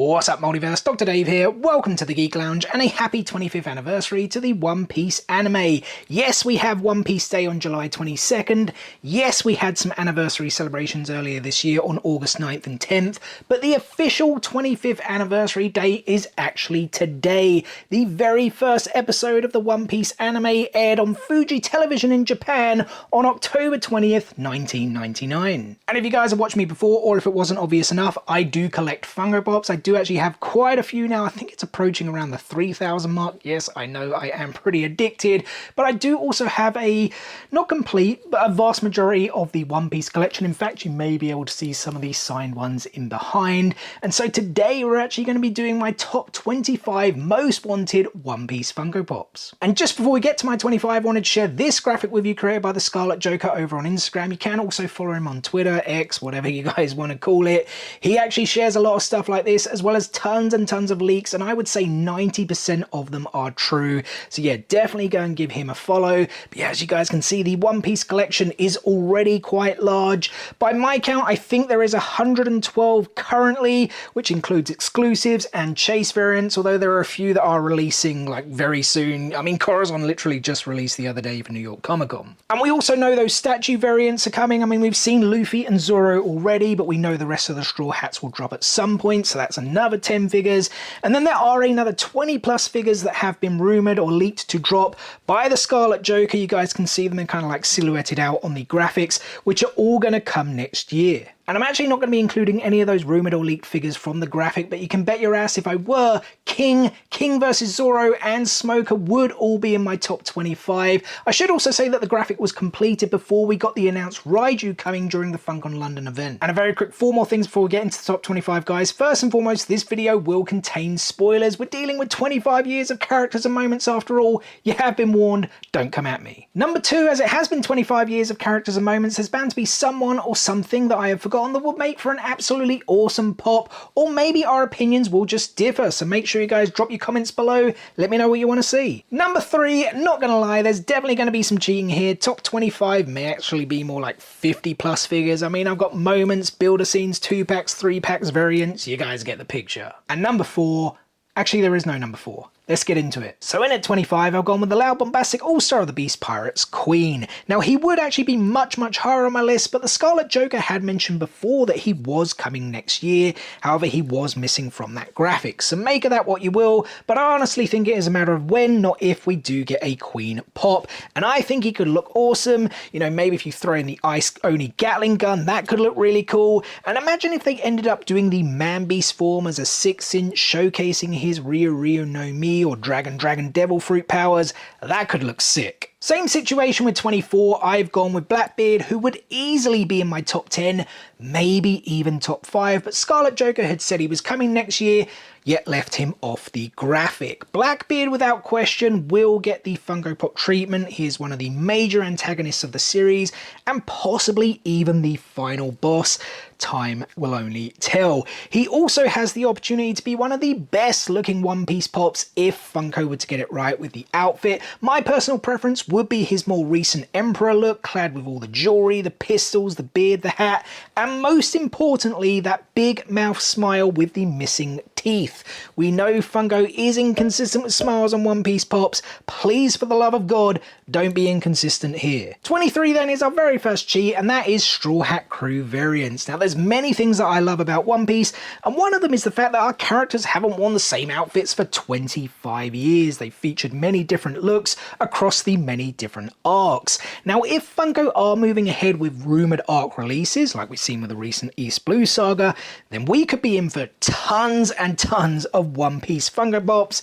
What's up, Multiverse? Dr. Dave here. Welcome to the Geek Lounge and a happy 25th anniversary to the One Piece anime. Yes, we have One Piece Day on July 22nd. Yes, we had some anniversary celebrations earlier this year on August 9th and 10th, but the official 25th anniversary date is actually today. The very first episode of the One Piece anime aired on Fuji television in Japan on October 20th, 1999. And if you guys have watched me before, or if it wasn't obvious enough, I do collect Funko Pops. I do actually have quite a few now. I think it's approaching around the 3,000 mark. Yes, I know I am pretty addicted, but I do also have a, not complete, but a vast majority of the One Piece collection. In fact, you may be able to see some of these signed ones in behind. And so today we're actually going to be doing my top 25 most wanted One Piece Funko Pops. And just before we get to my 25, I wanted to share this graphic with you created by the Scarlet Joker over on Instagram. You can also follow him on Twitter, X, whatever you guys want to call it. He actually shares a lot of stuff like this, as well as tons and tons of leaks, and I would say 90% of them are true. So yeah, definitely go and give him a follow. But yeah, as you guys can see, the One Piece collection is already quite large. By my count, I think there is 112 currently, which includes exclusives and chase variants, although there are a few that are releasing like very soon. I mean, Corazon literally just released the other day for New York Comic Con. And we also know those statue variants are coming. I mean, we've seen Luffy and Zoro already, but we know the rest of the Straw Hats will drop at some point, so that's another 10 figures. And then there are another 20 plus figures that have been rumored or leaked to drop by the Scarlet Joker. You guys can see them, they're kind of like silhouetted out on the graphics, which are all going to come next year. And I'm actually not going to be including any of those rumored or leaked figures from the graphic, but you can bet your ass if I were, King vs Zoro, and Smoker would all be in my top 25. I should also say that the graphic was completed before we got the announced Raiju coming during the FunCon London event. And a very quick 4 more things before we get into the top 25, guys. First and foremost, this video will contain spoilers. We're dealing with 25 years of characters and moments after all. You have been warned, don't come at me. Number 2, as it has been 25 years of characters and moments, there's bound to be someone or something that I have forgotten that will make for an absolutely awesome pop, or maybe our opinions will just differ, so make sure you guys drop your comments below, let me know what you want to see. Number 3, not gonna lie, there's definitely going to be some cheating here. Top 25 may actually be more like 50 plus figures. I mean, I've got moments, builder scenes, 2-packs, 3-packs, variants, you guys get the picture. And number 4, actually there is no number 4. Let's get into it. So in at 25, I've gone with the loud, bombastic all-star of the Beast Pirates, Queen. Now, he would actually be much, much higher on my list, but the Scarlet Joker had mentioned before that he was coming next year. However, he was missing from that graphic. So make of that what you will, but I honestly think it is a matter of when, not if, we do get a Queen pop. And I think he could look awesome. You know, maybe if you throw in the Ice-Oni Gatling gun, that could look really cool. And imagine if they ended up doing the Man-Beast form as a 6-inch, showcasing his Ryu no Mi or Dragon Devil Fruit powers. That could look sick. Same situation with 24, I've gone with Blackbeard, who would easily be in my top 10, maybe even top 5, but Scarlet Joker had said he was coming next year, yet left him off the graphic. Blackbeard, without question, will get the Funko Pop treatment. He is one of the major antagonists of the series, and possibly even the final boss. Time will only tell. He also has the opportunity to be one of the best looking One Piece Pops if Funko were to get it right with the outfit. My personal preference would be his more recent Emperor look, clad with all the jewelry, the pistols, the beard, the hat, and most importantly, that big mouth smile with the missing teeth. We know Funko is inconsistent with smiles on One Piece Pops. Please, for the love of God, don't be inconsistent here. 23 then is our very first cheat, and that is Straw Hat Crew variants. Now, there's many things that I love about One Piece, and one of them is the fact that our characters haven't worn the same outfits for 25 years. They've featured many different looks across the many different arcs. Now, if Funko are moving ahead with rumoured arc releases, like we've seen with the recent East Blue saga, then we could be in for tons and tons of One Piece Funko Pops,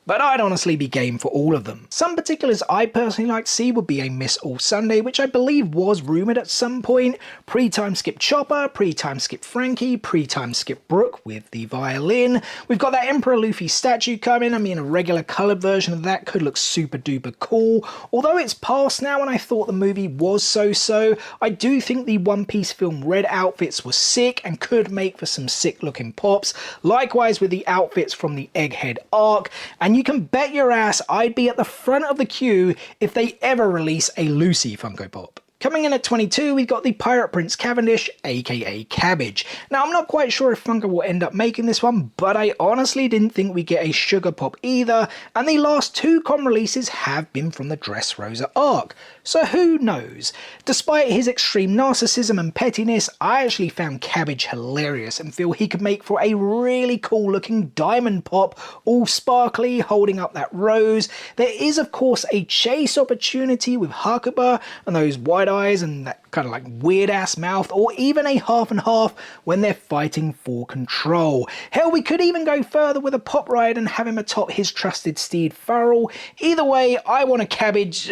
but I'd honestly be game for all of them. Some particulars I personally like to see would be a Miss All Sunday, which I believe was rumoured at some point, pre-time skip Chopper, pre-time skip Frankie, pre-time skip Brook with the violin. We've got that Emperor Luffy statue coming. I mean, a regular coloured version of that could look super duper cool. Although it's past now and I thought the movie was so-so, I do think the One Piece film Red outfits were sick and could make for some sick looking pops. Likewise with the outfits from the Egghead arc, and you can bet your ass I'd be at the front of the queue if they ever release a Lucy Funko Pop. Coming in at 22, we've got the Pirate Prince Cavendish, aka Cabbage. Now, I'm not quite sure if Funko will end up making this one, but I honestly didn't think we'd get a Sugar Pop either, and the last two con releases have been from the Dressrosa arc, so who knows? Despite his extreme narcissism and pettiness, I actually found Cabbage hilarious and feel he could make for a really cool looking diamond pop, all sparkly, holding up that rose. There is of course a chase opportunity with Hakuba and those wide eyes and that kind of like weird ass mouth, or even a half and half when they're fighting for control. Hell, we could even go further with a pop ride and have him atop his trusted steed Farrell. Either way, I want a Cavendish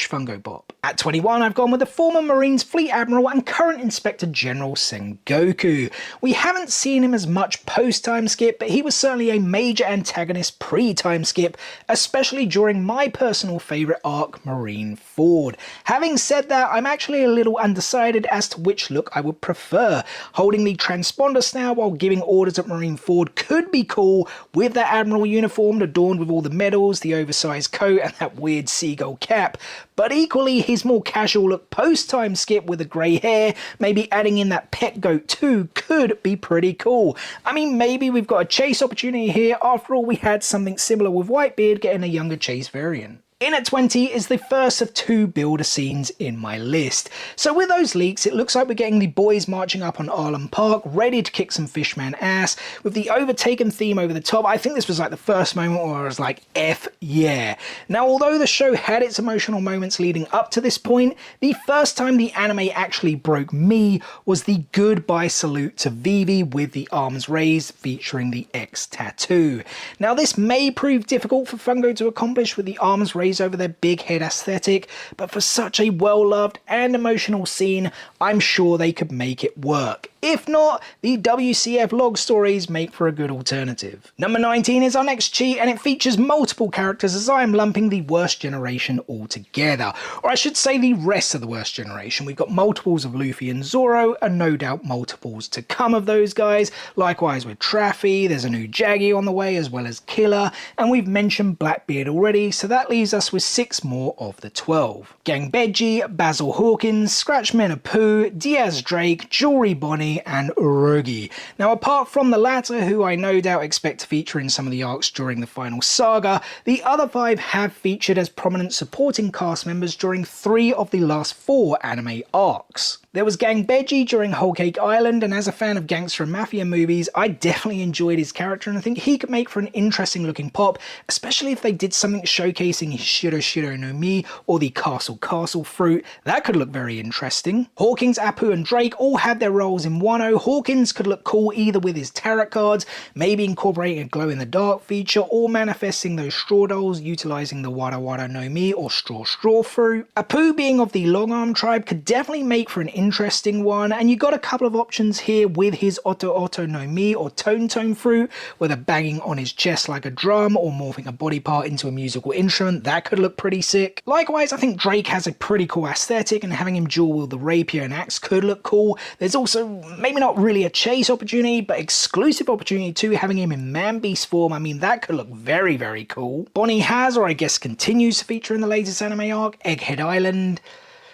Funko Pop. At 21, I've gone with the former Marines Fleet Admiral and current Inspector General Sengoku. We haven't seen him as much post-time skip, but he was certainly a major antagonist pre-time skip, especially during my personal favourite arc, Marine Ford. Having said that, I'm actually a little undecided as to which look I would prefer. Holding the transponder snout while giving orders at Marine Ford could be cool, with that Admiral uniform adorned with all the medals, the oversized coat and that weird seagull cap, but equally his more casual look post-time skip with the grey hair, maybe adding in that pet goat too, could be pretty cool. I mean, maybe we've got a chase opportunity here. After all, we had something similar with Whitebeard getting a younger chase variant. In at 20 is the first of two builder scenes in my list. So with those leaks, it looks like we're getting the boys marching up on Arlen Park, ready to kick some Fishman ass, with the overtaken theme over the top. I think this was like the first moment where I was like, F yeah. Now, although the show had its emotional moments leading up to this point, the first time the anime actually broke me was the goodbye salute to Vivi with the arms raised, featuring the X tattoo. Now, this may prove difficult for Funko to accomplish with the arms raised over their big head aesthetic, but for such a well-loved and emotional scene, I'm sure they could make it work. If not, the WCF log stories make for a good alternative. Number 19 is our next cheat, and it features multiple characters, as I am lumping the worst generation all together. Or I should say the rest of the worst generation. We've got multiples of Luffy and Zoro, and no doubt multiples to come of those guys. Likewise with Traffy, there's a new Jaggy on the way, as well as Killer, and we've mentioned Blackbeard already, so that leaves us with 6 more of the 12. Gang Beji, Basil Hawkins, Scratchman Apu, Diaz Drake, Jewelry Bonnie, and Urogi. Now, apart from the latter, who I no doubt expect to feature in some of the arcs during the final saga, the other 5 have featured as prominent supporting cast members during 3 of the last 4 anime arcs. There was Gang Beji during Whole Cake Island, and as a fan of gangster and mafia movies, I definitely enjoyed his character and I think he could make for an interesting looking pop, especially if they did something showcasing his Shiro Shiro no Mi or the Castle fruit. That could look very interesting. Hawkins, Apu and Drake all had their roles in Wano. Hawkins could look cool either with his tarot cards, maybe incorporating a glow in the dark feature, or manifesting those straw dolls utilizing the Wada Wada no Mi or straw fruit. Apu, being of the long arm tribe, could definitely make for an interesting one, and you got a couple of options here with his Oto no Mi or Tone fruit, whether banging on his chest like a drum or morphing a body part into a musical instrument. That could look pretty sick. Likewise, I think Drake has a pretty cool aesthetic, and having him dual wield the rapier and axe could look cool. There's also maybe not really a chase opportunity, but exclusive opportunity too, having him in Man Beast form. I mean, that could look very, very cool. Bonnie has, or I guess continues to feature in the latest anime arc, Egghead Island,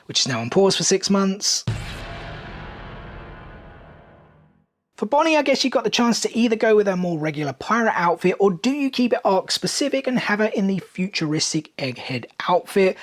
which is now on pause for 6 months. For Bonnie, I guess you got the chance to either go with a more regular pirate outfit, or do you keep it arc specific and have her in the futuristic Egghead outfit?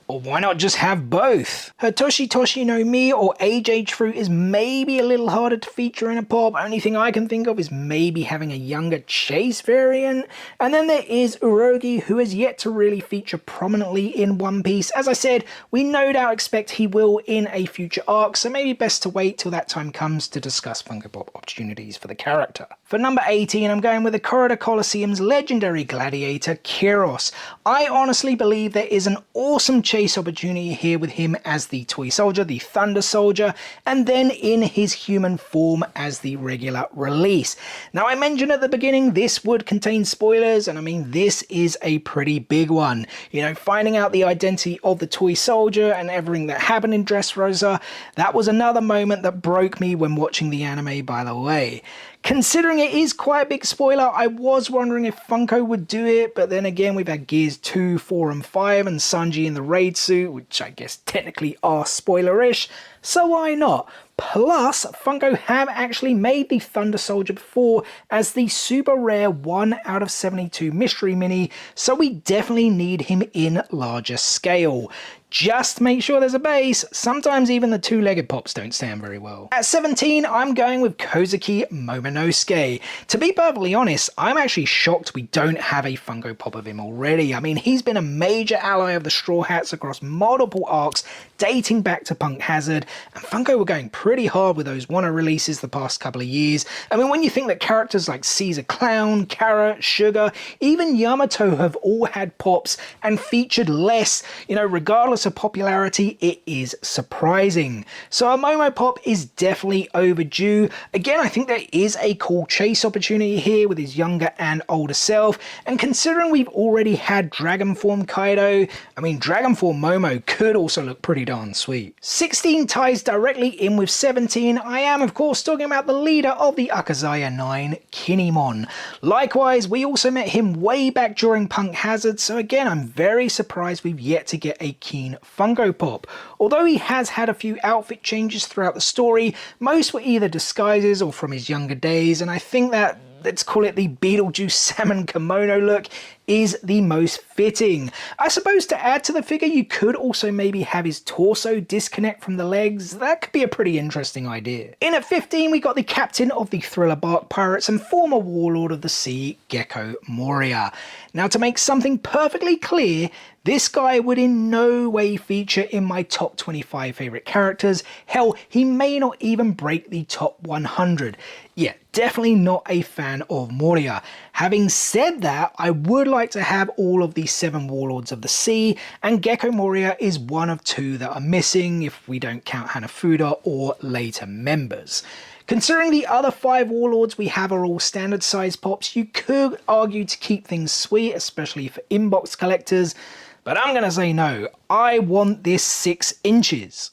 Or why not just have both? Her Toshi no Mi or Age fruit is maybe a little harder to feature in a pop. Only thing I can think of is maybe having a younger Chase variant. And then there is Urogi, who has yet to really feature prominently in One Piece. As I said, we no doubt expect he will in a future arc, so maybe best to wait till that time comes to discuss Funko Pop opportunities for the character. For number 18, I'm going with the Corridor Coliseum's legendary gladiator, Kyros. I honestly believe there is an awesome chase opportunity here with him as the toy soldier, the Thunder Soldier, and then in his human form as the regular release. Now, I mentioned at the beginning this would contain spoilers, and I mean, this is a pretty big one. You know, finding out the identity of the toy soldier and everything that happened in Dressrosa, that was another moment that broke me when watching the anime, by the way. Considering it is quite a big spoiler, I was wondering if Funko would do it, but then again we've had Gears 2, 4 and 5 and Sanji in the raid suit, which I guess technically are spoilerish, so why not? Plus, Funko have actually made the Thunder Soldier before as the super rare 1 out of 72 mystery mini, so we definitely need him in larger scale. Just make sure there's a base. Sometimes even the two-legged pops don't stand very well. At 17, I'm going with Kozuki Momonosuke. To be perfectly honest, I'm actually shocked we don't have a Funko Pop of him already. I mean, he's been a major ally of the Straw Hats across multiple arcs, dating back to Punk Hazard, and Funko were going pretty hard with those Wano releases the past couple of years. I mean, when you think that characters like Caesar Clown, Carrot, Sugar, even Yamato have all had pops and featured less, you know, regardless of popularity, it is surprising. So a Momo Pop is definitely overdue. Again, I think there is a cool chase opportunity here with his younger and older self, and considering we've already had Dragon Form Kaido, I mean, Dragon Form Momo could also look pretty darn sweet. 16 ties directly in with 17. I am, of course, talking about the leader of the Akazaya 9, Kinemon. Likewise, we also met him way back during Punk Hazard, so again, I'm very surprised we've yet to get a Keen Funko Pop. Although he has had a few outfit changes throughout the story, most were either disguises or from his younger days, and I think that, let's call it the Beetlejuice salmon kimono look, is the most fitting. I suppose to add to the figure, you could also maybe have his torso disconnect from the legs. That could be a pretty interesting idea. In at 15, we got the captain of the Thriller Bark Pirates and former warlord of the sea, Gecko Moria. Now, to make something perfectly clear, this guy would in no way feature in my top 25 favourite characters. Hell, he may not even break the top 100. Yeah, definitely not a fan of Moria. Having said that, I would like to have all of the 7 Warlords of the Sea, and Gecko Moria is one of 2 that are missing if we don't count Hanafuda or later members. Considering the other 5 Warlords we have are all standard size pops, you could argue to keep things sweet, especially for inbox collectors, but I'm gonna say no. I want this 6 inches.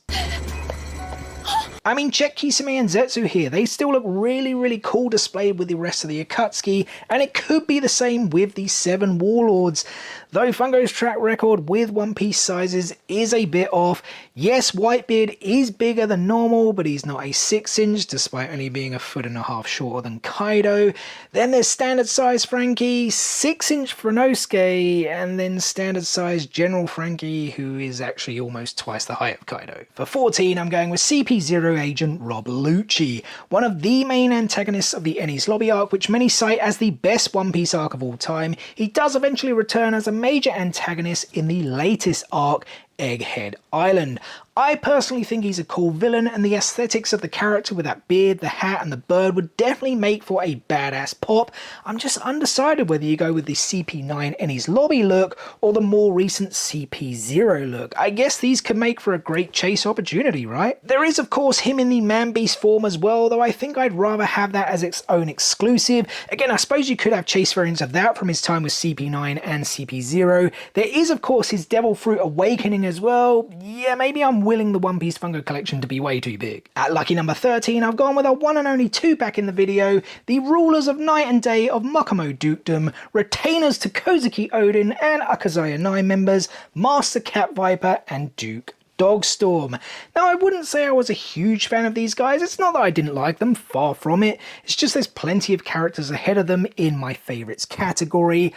I mean, check Kisame and Zetsu here. They still look really cool displayed with the rest of the Akatsuki, and it could be the same with the 7 Warlords. Though Funko's track record with One Piece sizes is a bit off. Yes, Whitebeard is bigger than normal, but he's not a 6-inch, despite only being 1.5 feet shorter than Kaido. Then there's standard size Frankie, 6-inch Franosuke, and then standard size General Frankie, who is actually almost twice the height of Kaido. For 14, I'm going with CP0 agent Rob Lucci, one of the main antagonists of the Enies Lobby arc, which many cite as the best One Piece arc of all time. He does eventually return as a major antagonist in the latest arc, Egghead Island. I personally think he's a cool villain, and the aesthetics of the character with that beard, the hat and the bird would definitely make for a badass pop. I'm just undecided whether you go with the CP9 Enies Lobby look or the more recent CP0 look. I guess these could make for a great chase opportunity, right? There is of course him in the Man-Beast form as well, though I think I'd rather have that as its own exclusive. Again, I suppose you could have chase variants of that from his time with CP9 and CP0. There is of course his Devil Fruit Awakening as well. Yeah, maybe I'm willing the One Piece Funko collection to be way too big. At lucky number 13, I've gone with our one and only 2-pack in the video, the Rulers of Night and Day of Makomo Dukedom, retainers to Kozuki Odin and Akazaya 9 members, Master Cat Viper and Duke Dogstorm. Now, I wouldn't say I was a huge fan of these guys. It's not that I didn't like them, far from it. It's just there's plenty of characters ahead of them in my favourites category.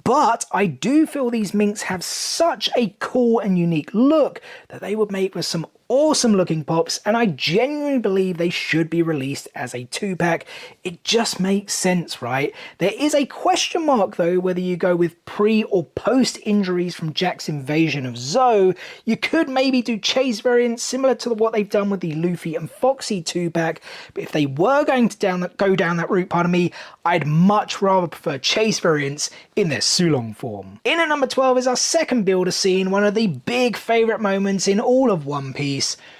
But I do feel these minks have such a cool and unique look that they would make for some awesome looking pops, and I genuinely believe they should be released as a 2-pack. It just makes sense, right? There is a question mark though whether you go with pre or post injuries from Jack's invasion of Zou. You could maybe do chase variants similar to what they've done with the Luffy and Foxy 2-pack, but if they were going to go down that route, pardon me, I'd much rather prefer chase variants in their Sulong form. In at number 12 is our second builder scene, one of the big favourite moments in all of One Piece.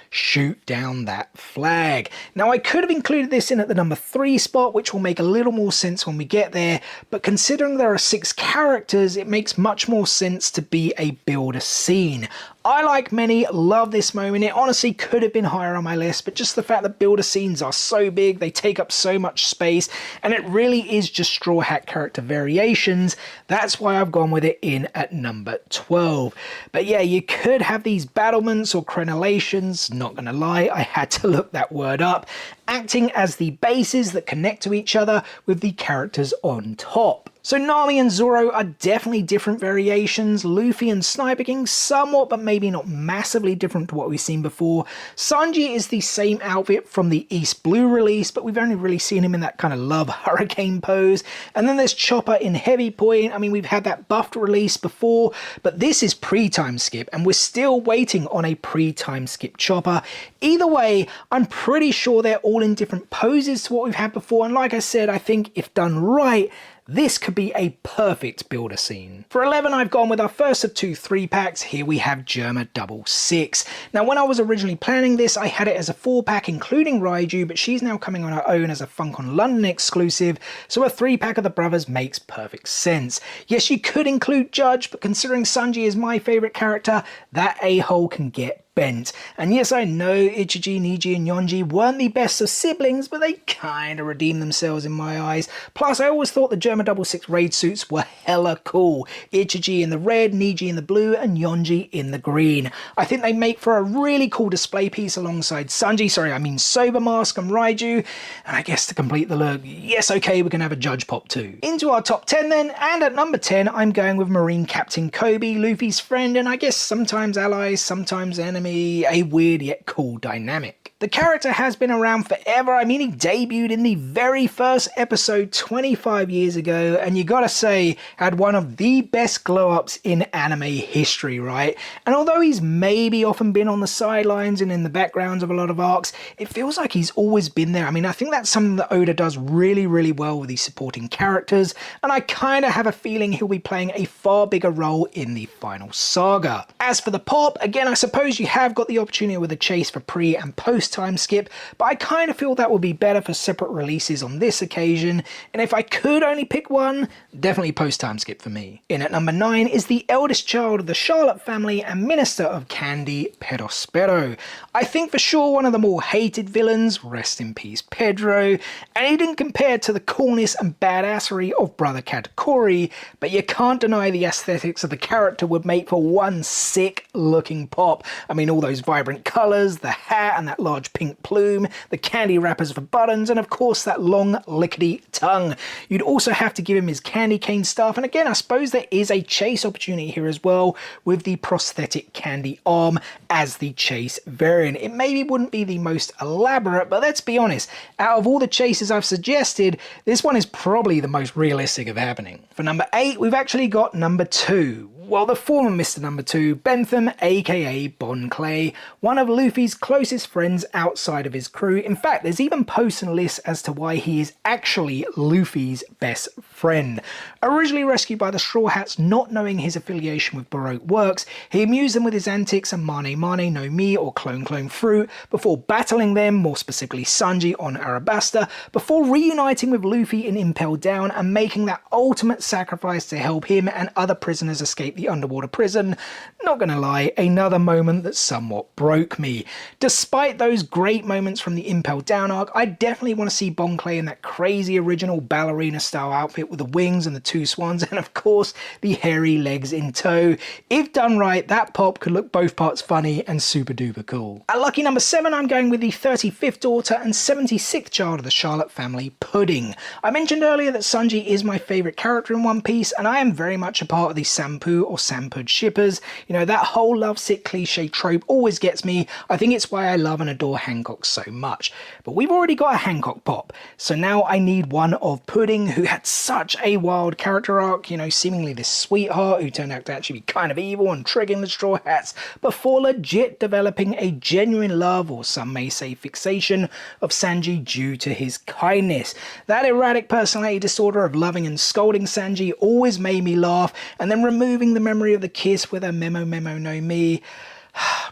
Shoot down that flag. Now, I could have included this in at the number 3 spot, which will make a little more sense when we get there, but considering there are 6 characters, it makes much more sense to be a builder scene. I, like many, love this moment. It honestly could have been higher on my list, but just the fact that builder scenes are so big, they take up so much space, and it really is just Straw Hat character variations. That's why I've gone with it in at number 12. But yeah, you could have these battlements or crenellations, not gonna lie, I had to look that word up, acting as the bases that connect to each other with the characters on top. So Nami and Zoro are definitely different variations, Luffy and Sniper King somewhat but maybe not massively different to what we've seen before. Sanji is the same outfit from the East Blue release, but we've only really seen him in that kind of love hurricane pose. And then there's Chopper in Heavy Point. I mean, we've had that buffed release before, but this is pre-time skip and we're still waiting on a pre-time skip Chopper. Either way, I'm pretty sure they're all in different poses to what we've had before, and like I said, I think if done right, this could be a perfect builder scene. For 11, I've gone with our first of two 3-packs. Here we have Germa 66. Now, when I was originally planning this, I had it as a 4-pack including Raiju, but she's now coming on her own as a Funko London exclusive, so a 3-pack of the brothers makes perfect sense. Yes, you could include Judge, but considering Sanji is my favourite character, that a-hole can get bent. And yes, I know Ichiji, Niji and Yonji weren't the best of siblings, but they kinda redeemed themselves in my eyes. Plus, I always thought the Germa 66 raid suits were hella cool. Ichiji in the red, Niji in the blue, and Yonji in the green. I think they make for a really cool display piece alongside Sanji, Sober Mask and Raiju. And I guess to complete the look, yes, okay, we can have a Judge pop too. Into our top 10 then, and at number 10, I'm going with Marine Captain Kobe, Luffy's friend, and I guess sometimes allies, sometimes enemies. A weird yet cool dynamic. The character has been around forever. I mean, he debuted in the very first episode 25 years ago, and you gotta say, had one of the best glow-ups in anime history, right? And although he's maybe often been on the sidelines and in the backgrounds of a lot of arcs, it feels like he's always been there. I mean, I think that's something that Oda does really, really well with these supporting characters, and I kinda have a feeling he'll be playing a far bigger role in the final saga. As for the pop, again, I suppose you have got the opportunity with a chase for pre and post time skip, but I kind of feel that would be better for separate releases on this occasion, and if I could only pick one, definitely post time skip for me. In at number 9 is the eldest child of the Charlotte family and Minister of Candy, Perospero. I think for sure one of the more hated villains, rest in peace Pedro, and he didn't compare to the coolness and badassery of Brother Katakuri, but you can't deny the aesthetics of the character would make for one sick looking pop. I mean, all those vibrant colours, the hat and that large pink plume, the candy wrappers for buttons, and of course that long lickety tongue. You'd also have to give him his candy cane stuff, and again I suppose there is a chase opportunity here as well with the prosthetic candy arm as the chase variant. It maybe wouldn't be the most elaborate, but let's be honest, out of all the chases I've suggested, this one is probably the most realistic of happening. For number 8, we've actually got number 2. Well, the former Mr. Number 2, Bentham, aka Bon Clay, one of Luffy's closest friends outside of his crew. In fact, there's even posts and lists as to why he is actually Luffy's best friend. Originally rescued by the Straw Hats, not knowing his affiliation with Baroque works, he amused them with his antics and Mane Mane no Mi or Clone Fruit before battling them, more specifically Sanji on Arabasta, before reuniting with Luffy in Impel Down and making that ultimate sacrifice to help him and other prisoners escape the underwater prison. Not gonna lie, another moment that somewhat broke me. Despite those great moments from the Impel Down arc, I definitely want to see Bon Clay in that crazy original ballerina style outfit with the wings and the 2 swans and of course the hairy legs in tow. If done right, that pop could look both parts funny and super duper cool. At lucky number 7, I'm going with the 35th daughter and 76th child of the Charlotte family, Pudding. I mentioned earlier that Sanji is my favourite character in One Piece, and I am very much a part of the Sampu or Sampud shippers. You know, that whole lovesick cliche trope always gets me. I think it's why I love and adore Hancock so much. But we've already got a Hancock pop, so now I need one of Pudding, who had such a wild character arc, you know, seemingly this sweetheart who turned out to actually be kind of evil and triggering the Straw Hats, before legit developing a genuine love, or some may say fixation, of Sanji due to his kindness. That erratic personality disorder of loving and scolding Sanji always made me laugh, and then removing the memory of the kiss with a Memo no Mi.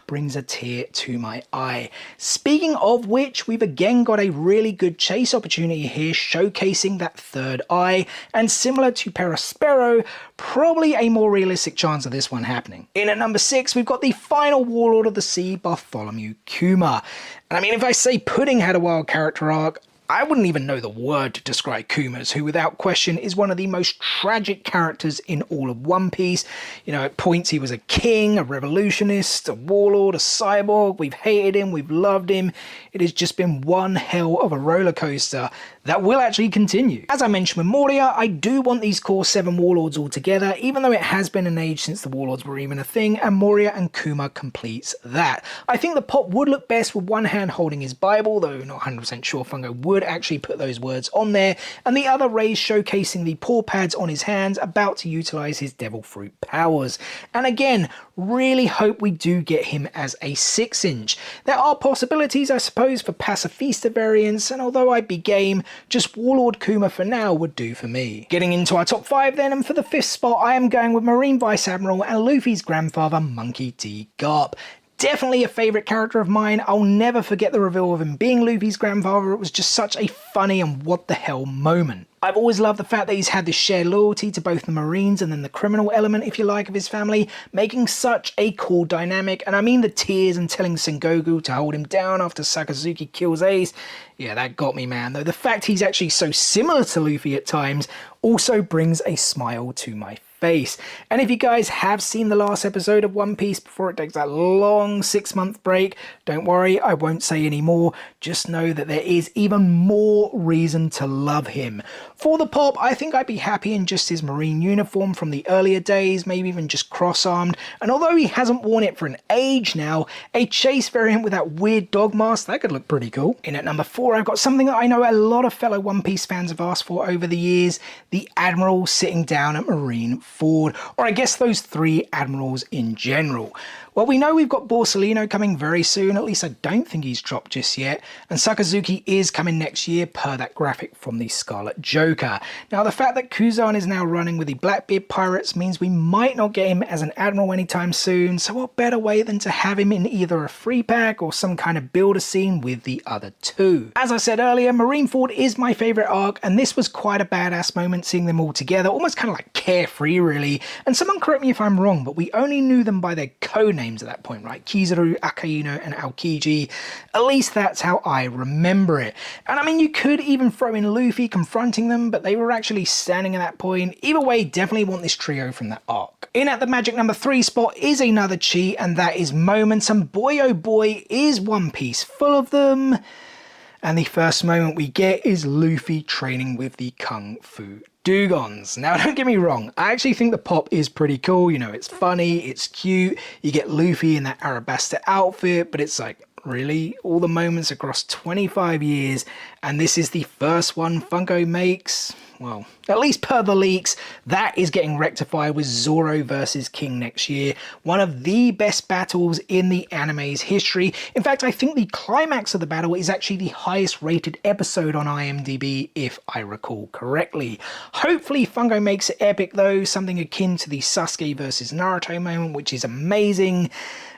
brings a tear to my eye. Speaking of which, we've again got a really good chase opportunity here, showcasing that third eye, and similar to Perospero, probably a more realistic chance of this one happening. In at number 6, we've got the final Warlord of the Sea, Bartholomew Kuma. And I mean, if I say Pudding had a wild character arc, I wouldn't even know the word to describe Kuma's, who without question is one of the most tragic characters in all of One Piece. You know, at points he was a king, a revolutionist, a warlord, a cyborg. We've hated him, we've loved him. It has just been one hell of a roller coaster that will actually continue. As I mentioned with Moria, I do want these core 7 warlords all together, even though it has been an age since the warlords were even a thing, and Moria and Kuma completes that. I think the pop would look best with one hand holding his Bible, though not 100% sure Funko would actually put those words on there, and the other raised showcasing the paw pads on his hands, about to utilize his devil fruit powers. And again, really hope we do get him as a 6-inch. There are possibilities, I suppose, for Pacifista variants, and although I'd be game, just Warlord Kuma for now would do for me. Getting into our top 5 then, and for the 5th spot I am going with Marine Vice Admiral and Luffy's grandfather, Monkey D. Garp. Definitely a favourite character of mine. I'll never forget the reveal of him being Luffy's grandfather. It was just such a funny and what the hell moment. I've always loved the fact that he's had this shared loyalty to both the Marines and then the criminal element, if you like, of his family, making such a cool dynamic. And I mean the tears and telling Sengoku to hold him down after Sakazuki kills Ace. Yeah, that got me, man. Though the fact he's actually so similar to Luffy at times also brings a smile to my face. And if you guys have seen the last episode of One Piece before it takes that long 6-month break, don't worry, I won't say any more. Just know that there is even more reason to love him. For the pop, I think I'd be happy in just his Marine uniform from the earlier days, maybe even just cross-armed. And although he hasn't worn it for an age now, a chase variant with that weird dog mask, that could look pretty cool. In at number 4, I've got something that I know a lot of fellow One Piece fans have asked for over the years, the Admiral sitting down at Marine Ford, or I guess those 3 admirals in general. Well, we know we've got Borsalino coming very soon, at least I don't think he's dropped just yet, and Sakazuki is coming next year per that graphic from the Scarlet Joker. Now, the fact that Kuzan is now running with the Blackbeard Pirates means we might not get him as an admiral anytime soon, so what better way than to have him in either a free pack or some kind of builder scene with the other 2. As I said earlier, Marineford is my favourite arc, and this was quite a badass moment seeing them all together, almost kind of like carefree really, and someone correct me if I'm wrong, but we only knew them by their code names at that point, right? Kizaru, Akainu, and Aokiji. At least that's how I remember it. And I mean, you could even throw in Luffy confronting them, but they were actually standing at that point. Either way, definitely want this trio from that arc. In at the magic number 3 spot is another chi, and that is moments, and boy oh boy is One Piece full of them. And the first moment we get is Luffy training with the Kung Fu Dugons. Now, don't get me wrong, I actually think the pop is pretty cool. You know, it's funny, it's cute. You get Luffy in that Arabasta outfit, but it's like, really? All the moments across 25 years, and this is the first one Funko makes? Well, at least per the leaks, that is getting rectified with Zoro versus King next year. One of the best battles in the anime's history. In fact, I think the climax of the battle is actually the highest rated episode on IMDb, if I recall correctly. Hopefully Funko makes it epic though, something akin to the Sasuke versus Naruto moment, which is amazing,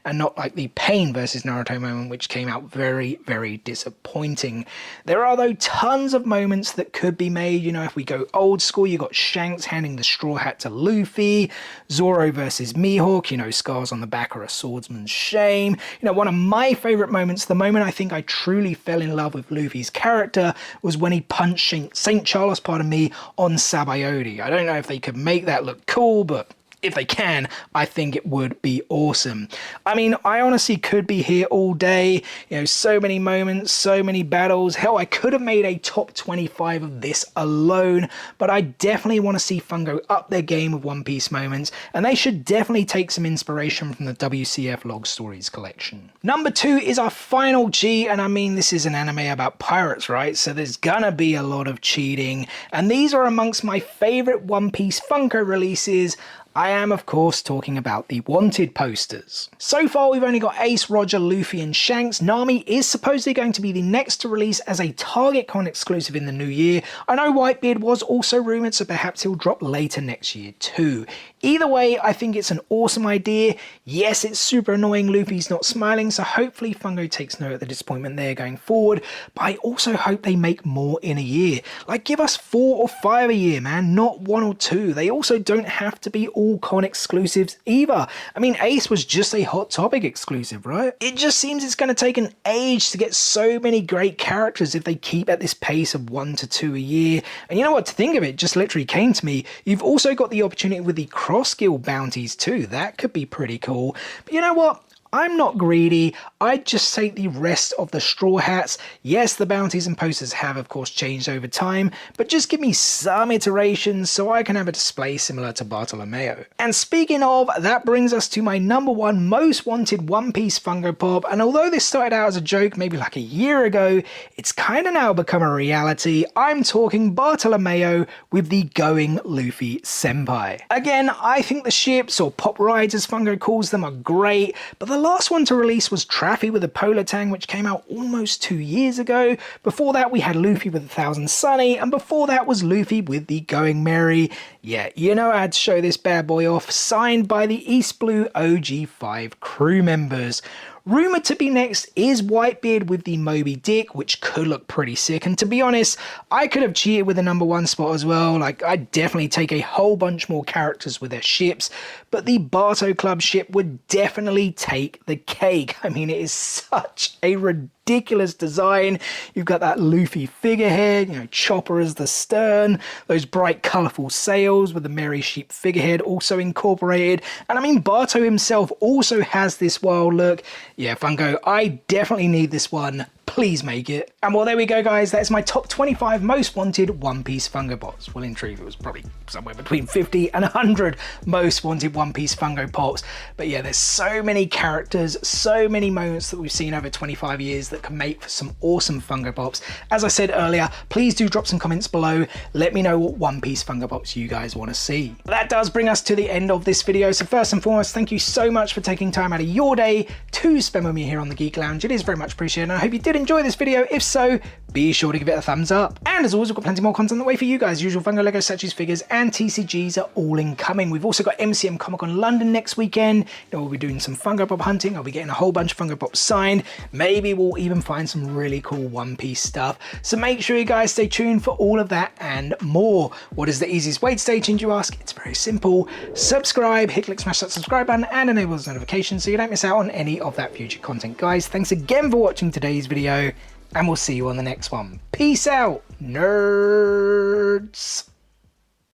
and not like the Pain versus Naruto moment, which came out very, very disappointing. There are though tons of moments that could be made. You know, if we go old school, you got Shanks handing the straw hat to Luffy, Zoro versus Mihawk, you know, scars on the back are a swordsman's shame. You know, one of my favourite moments, the moment I think I truly fell in love with Luffy's character, was when he punched St. Charles, pardon me, on Sabayori. I don't know if they could make that look cool, but if they can, I think it would be awesome. I mean, I honestly could be here all day. You know, so many moments, so many battles. Hell, I could have made a top 25 of this alone, but I definitely want to see Funko up their game with One Piece moments, and they should definitely take some inspiration from the WCF Log Stories collection. Number 2 is our final G, and I mean, this is an anime about pirates, right? So there's gonna be a lot of cheating, and these are amongst my favorite One Piece Funko releases. I am, of course, talking about the Wanted posters. So far, we've only got Ace, Roger, Luffy, and Shanks. Nami is supposedly going to be the next to release as a TargetCon exclusive in the new year. I know Whitebeard was also rumoured, so perhaps he'll drop later next year too. Either way, I think it's an awesome idea. Yes, it's super annoying Luffy's not smiling, so hopefully Funko takes note of the disappointment there going forward, but I also hope they make more in a year. Like, give us 4 or 5 a year, man, not 1 or 2. They also don't have to be all con exclusives either. I mean, Ace was just a Hot Topic exclusive, right? It just seems it's going to take an age to get so many great characters if they keep at this pace of 1 to 2 a year. And you know what, to think of it, just literally came to me, you've also got the opportunity with the cross guild bounties too. That could be pretty cool. But you know what? I'm not greedy. I'd just take the rest of the Straw Hats. Yes, the bounties and posters have of course changed over time, but just give me some iterations so I can have a display similar to Bartolomeo. And speaking of, that brings us to my #1 most wanted One Piece Funko Pop, and although this started out as a joke maybe like a year ago, it's kind of now become a reality. I'm talking Bartolomeo with the Going Luffy Senpai. Again, I think the ships, or pop rides as Funko calls them, are great, but the last one to release was Traffy with a Polar Tang, which came out almost 2 years ago. Before that we had Luffy with 1000 Sunny, and before that was Luffy with the Going Merry. Yeah, you know I had to show this bad boy off, signed by the East Blue OG5 crew members. Rumoured to be next is Whitebeard with the Moby Dick, which could look pretty sick, and to be honest, I could have cheated with the #1 spot as well. Like, I'd definitely take a whole bunch more characters with their ships, but the Barto Club ship would definitely take the cake. I mean, it is such a ridiculous design. You've got that Luffy figurehead, you know, Chopper as the stern, those bright colourful sails with the Merry Sheep figurehead also incorporated, and I mean, Barto himself also has this wild look. Yeah, Funko, I definitely need this one. Please make it. And well, there we go, guys. That's my top 25 most wanted One Piece Funko Pops. Well, in truth, it was probably somewhere between 50 and 100 most wanted One Piece Funko Pops. But yeah, there's so many characters, so many moments that we've seen over 25 years that can make for some awesome Funko Pops. As I said earlier, please do drop some comments below. Let me know what One Piece Funko Pops you guys want to see. That does bring us to the end of this video. So first and foremost, thank you so much for taking time out of your day to spend with me here on the Geek Lounge. It is very much appreciated, and I hope you did enjoy this video. If so, be sure to give it a thumbs up. And as always, we've got plenty more content the way for you guys. Usual Funko, Lego, statues, figures, and TCGs are all incoming. We've also got MCM Comic Con London next weekend. You know, we'll be doing some Funko Pop hunting. I'll be getting a whole bunch of Funko Pops signed. Maybe we'll even find some really cool One Piece stuff. So make sure you guys stay tuned for all of that and more. What is the easiest way to stay tuned, you ask? It's very simple. Subscribe, hit, click, smash that subscribe button, and enable those notifications so you don't miss out on any of that future content. Guys, thanks again for watching today's video, and we'll see you on the next one. Peace out, nerds.